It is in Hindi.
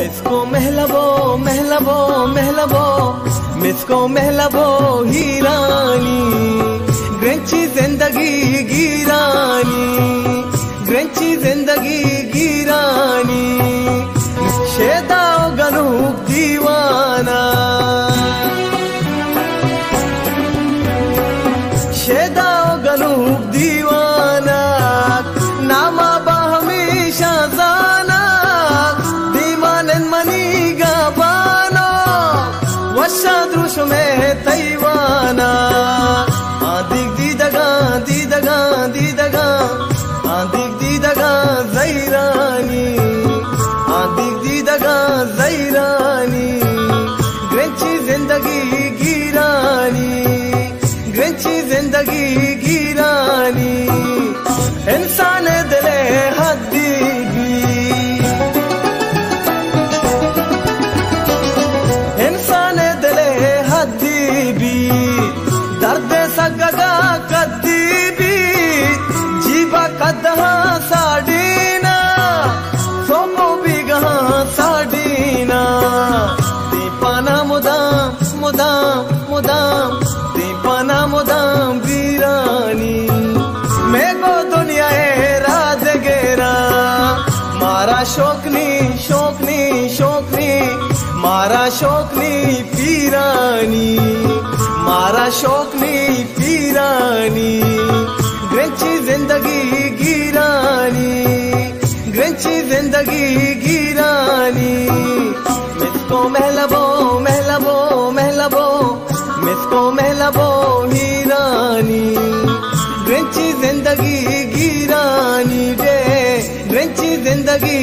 मिसको महलबो महलबो महलबो मिसको महलबो हीरानी ग्रेंची जिंदगी गिरानी ग्रेंची जिंदगी गिरानी शेदाओ गनूक दीवाना शेदाओ गनूक दीवाना नामा बा हमेशा जाना दीवानन मनी गाबानो वशा द्रुश में तैवाना आदिक दीदगा दीदगा दीदगा आदिक दीदगा जैरानी आदिक दीदगा जैरानी ग्रेंची जिंदगी गिरानी ग्रेंची जिंदगी गिरानी इंसान दिले हद्दी भी इंसान दिले हद्दी भी दर्द सगगा कद्दी भी जीवा कदहा साडीना सोमो भी गहा साडीना दीपाना मुदाम मुदाम मुदाम दीपाना मुदाम वीरानी मेगो दुनिया राज गेरा मारा शोकनी शोकनी शोकनी मारा शोकनी पीरानी मारा शोकनी पीरानी ग्रेंची जिंदगी गिरानी ग्रेंची जिंदगी गिरानी मिसको महलबो महलबो महलबो मिसको महलबो हीरानी ग्रेंची जिंदगी गिरानी रे ग्रेंची जिंदगी